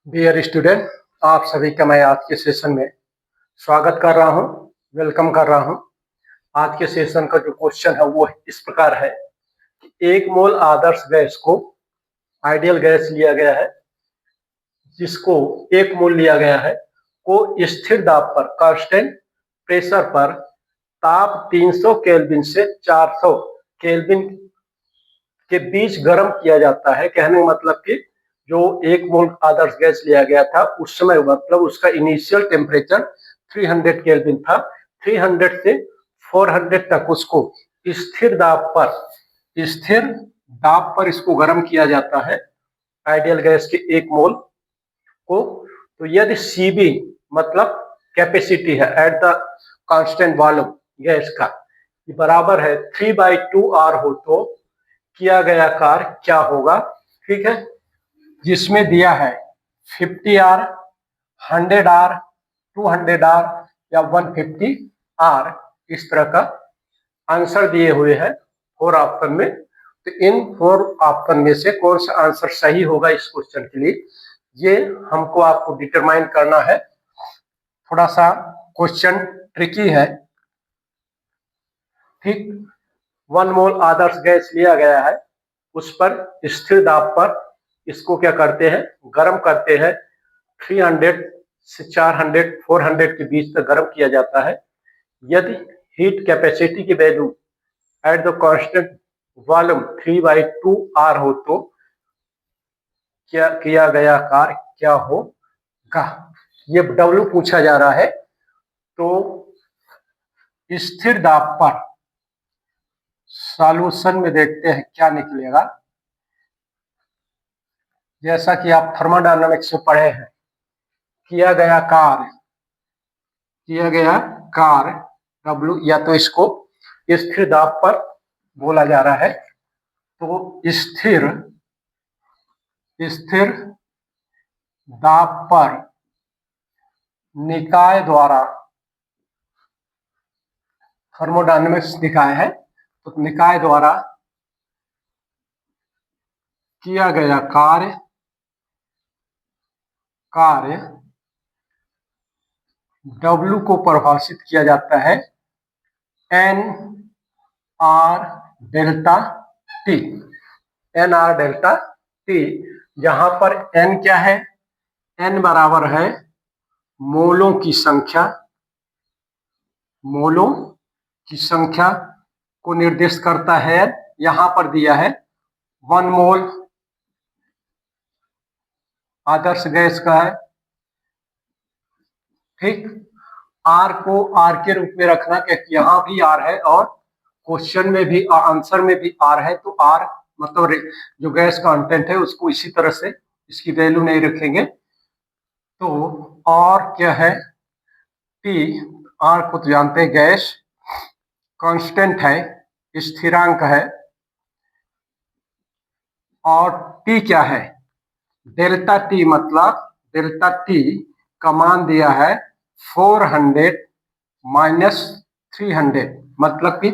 Dear student, आप सभी का मैं आज के सेशन में स्वागत कर रहा हूं, वेलकम कर रहा हूं। आज के सेशन का जो क्वेश्चन है वो इस प्रकार है कि 1 मोल आदर्श गैस को आइडियल गैस लिया गया है, जिसको 1 मोल लिया गया है, को स्थिर दाब पर कांस्टेंट प्रेशर पर ताप 300 केल्विन से 400 केल्विन के बीच गर्म किया जाता है। कहने का मतलब कि जो 1 मोल आदर्श गैस लिया गया था उस समय मतलब उसका इनिशियल टेम्परेचर 300 केल्विन था। 300 से 400 तक उसको स्थिर दाब पर इसको गर्म किया जाता है आइडियल गैस के 1 मोल को। तो यदि Cb मतलब कैपेसिटी है at the constant volume gas का, बराबर है 3/2R हो तो किया गया कार्य क्या होगा। ठीक है, जिसमें दिया है 50R, 100R, 200R या 150R, इस तरह का आंसर दिए हुए हैं 4 ऑप्शन में। तो इन 4 ऑप्शन में से कौन सा आंसर सही होगा इस क्वेश्चन के लिए, ये हमको आपको डिटरमाइन करना है। थोड़ा सा क्वेश्चन ट्रिकी है। ठीक, 1 मोल आदर्श गैस लिया गया है, उस पर स्थिर दाब पर इसको क्या करते हैं, गर्म करते हैं। 300 से 400 400 के बीच तक गर्म किया जाता है। यदि हीट कैपेसिटी की value at the constant volume 3/2R हो तो क्या किया गया कार्य क्या होगा। ये W पूछा जा रहा है। तो स्थिर दाब पर सॉल्यूशन में देखते हैं क्या निकलेगा। जैसा कि आप थर्मोडायनामिक्स में पढ़े हैं, किया गया कार्य W, या तो इसको स्थिर दाब पर बोला जा रहा है। तो स्थिर दाब पर निकाय द्वारा, थर्मोडायनामिक्स निकाय है तो निकाय द्वारा किया गया कार्य W को परिभाषित किया जाता है NR delta T, NR delta T, जहां पर N क्या है, N बराबर है मोलों की संख्या को निर्देश करता है। यहां पर दिया है 1 मोल आदर्श गैस का है। ठीक, R को R के रूप में रखना, क्योंकि यहाँ भी R है और क्वेश्चन में भी आंसर में भी R है। तो R मतलब जो गैस कंटेंट है उसको इसी तरह से इसकी वैल्यू नहीं रखेंगे। तो और क्या है, T, R को तो जानते हैं गैस कांस्टेंट है, स्थिरांक है। और T क्या है, डेल्टा T, मतलब डेल्टा T का मान दिया है 400 माइनस 300, मतलब कि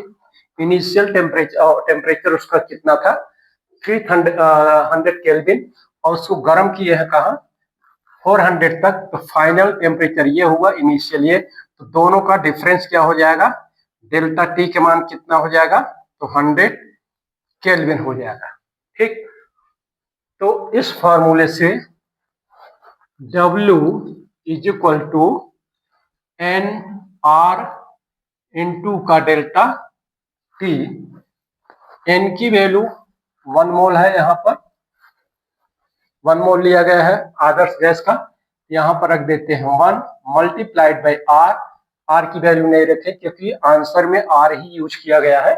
इनिशियल टेम्परेचर उसका कितना था 300 केल्विन, और उसको गर्म किए हैं कहा 400 तक। तो फाइनल टेम्परेचर ये हुआ इनिशियल ये, तो दोनों का डिफरेंस क्या हो जाएगा, डेल्टा टी के मान कितना हो जाएगा, तो 100 केल्विन हो जाएगा। ठीक, तो इस फॉर्मूले से W is equal to NR into का डेल्टा T। N की वैल्यू 1 मोल है, यहाँ पर 1 मोल लिया गया है आदर्श गैस का, यहाँ पर रख देते हैं 1 मल्टीप्लाइड बाई R। R की वैल्यू नहीं रखे क्योंकि आंसर में R ही यूज किया गया है,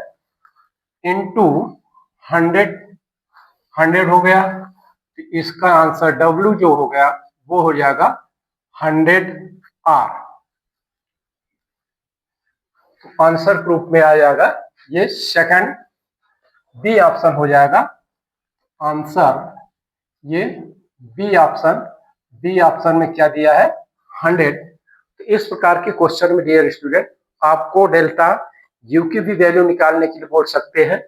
इंटू 100 हो गया। तो इसका आंसर W जो हो गया वो हो जाएगा 100R। तो आंसर प्रूफ में आ जाएगा ये सेकंड बी ऑप्शन हो जाएगा आंसर। ये बी ऑप्शन में क्या दिया है, 100। तो इस प्रकार के क्वेश्चन में डियर स्टूडेंट आपको डेल्टा यू की भी वैल्यू निकालने के लिए बोल सकते हैं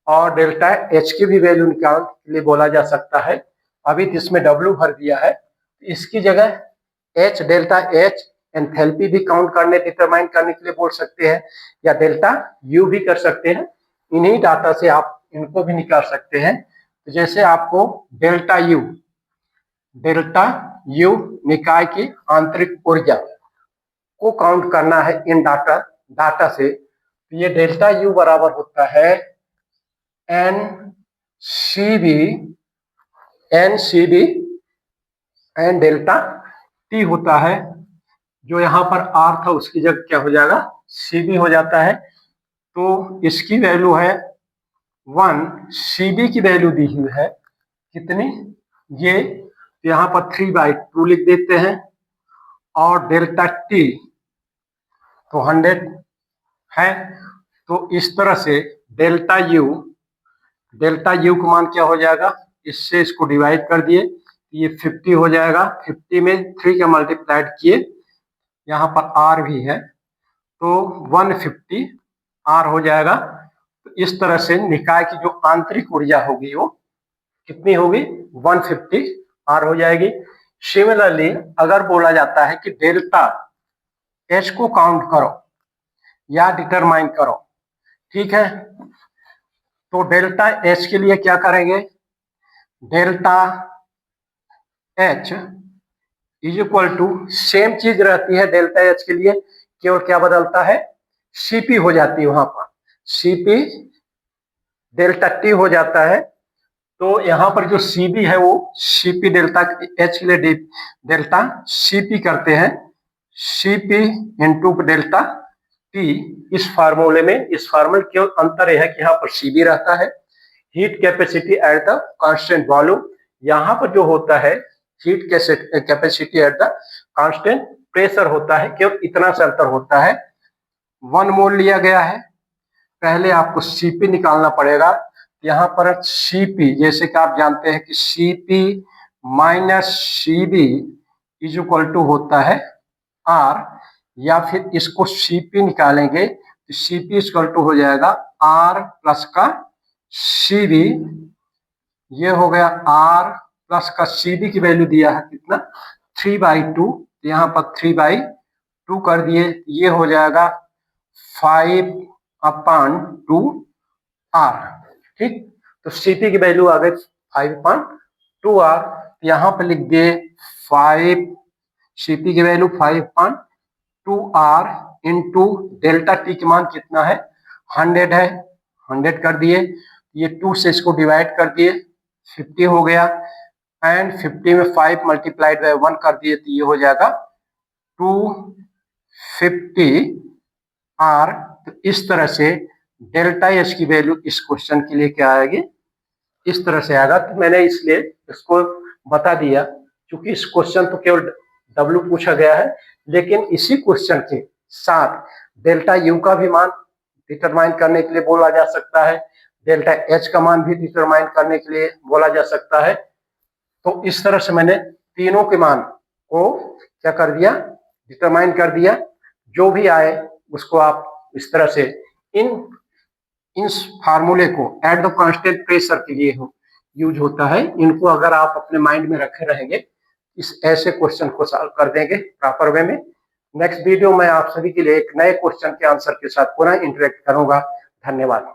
और डेल्टा एच की भी वैल्यू निकालने के लिए बोला जा सकता है। अभी इसमें डब्ल्यू भर दिया है, इसकी जगह एच, डेल्टा एच एंथैल्पी भी काउंट करने डिटरमाइन करने के लिए बोल सकते हैं, या डेल्टा यू भी कर सकते हैं। इन्हीं डाटा से आप इनको भी निकाल सकते हैं। तो जैसे आपको डेल्टा यू निकाय की आंतरिक ऊर्जा को काउंट करना है इन डाटा से, तो ये डेल्टा यू बराबर होता है n C B n delta T होता है। जो यहाँ पर आर था उसकी जगह क्या हो जाएगा, सी बी हो जाता है। तो इसकी वैल्यू है 1, सी बी की वैल्यू दी हुई है कितनी, ये यहाँ पर 3/2 लिख देते हैं, और डेल्टा टी तो 100 है। तो इस तरह से डेल्टा यू का मान क्या हो जाएगा, इससे इसको डिवाइड कर दिए, ये 50 हो जाएगा। 50 में 3 का मल्टीप्लाइड किए, यहाँ पर आर भी है तो 150 आर हो जाएगा। तो इस तरह से निकाय की जो आंतरिक ऊर्जा होगी वो कितनी होगी, 150 आर हो जाएगी। सिमिलरली अगर बोला जाता है कि डेल्टा एच को काउंट करो या डिटरमाइन करो, ठीक है, तो डेल्टा एच के लिए क्या करेंगे, delta H is equal to same चीज रहती है डेल्टा एच के लिए, केवल क्या बदलता है, सीपी हो जाती है, वहां पर सीपी डेल्टा टी हो जाता है। तो यहाँ पर जो सीबी है वो सीपी डेल्टा एच के लिए डेल्टा सीपी करते हैं, सीपी इंटू डेल्टा टी। इस फार्मूले में इस फार्मूले केवल अंतर यह है कि यहाँ पर सीबी रहता है, heat capacity at the constant volume. यहाँ पर जो होता है heat capacity at the constant pressure होता है, केवल इतना सा अंतर होता है। 1 मोल लिया गया है, पहले आपको सीपी निकालना पड़ेगा। यहाँ पर सीपी जैसे कि आप जानते हैं कि CP minus CB is equal to होता है आर, या फिर इसको सीपी निकालेंगे तो सीपी इक्वल टू हो जाएगा आर प्लस का सीबी। ये हो गया आर प्लस का सीबी की वैल्यू दिया है कितना, 3/2, यहाँ पर 3/2 कर दिए, ये हो जाएगा 5/2 आर, ठीक। तो सीपी की वैल्यू आ गई 5/2 आर, यहाँ पर लिख दिए 5, सीपी की value 5/2 R into delta T के मान कितना है, 100 है, 100 कर दिए, ये 2 से इसको डिवाइड कर दिए, 50 हो गया, एंड 50 में 5 मल्टीप्लाइड बाय 1 कर दिए, तो ये हो जाएगा 250 आर। तो इस तरह से डेल्टा एच की वैल्यू इस क्वेश्चन के लिए क्या आएगी, इस तरह से आएगा। तो मैंने इसलिए इसको बता दिया, क्योंकि इस क्वेश्चन तो केवल डब्ल्यू पूछा गया है, लेकिन इसी क्वेश्चन के साथ डेल्टा यू का भी मान डिटरमाइन करने के लिए बोला जा सकता है, डेल्टा एच का मान भी डिटरमाइन करने के लिए बोला जा सकता है। तो इस तरह से मैंने तीनों के मान को क्या कर दिया, डिटरमाइन कर दिया। जो भी आए उसको आप इस तरह से इस फार्मूले को एट द कांस्टेंट प्रेशर के लिए यूज होता है, इनको अगर आप अपने माइंड में रखे रहेंगे, इस ऐसे क्वेश्चन को सॉल्व कर देंगे प्रॉपर वे में। नेक्स्ट वीडियो में आप सभी के लिए एक नए क्वेश्चन के आंसर के साथ पुनः इंटरेक्ट करूंगा। धन्यवाद।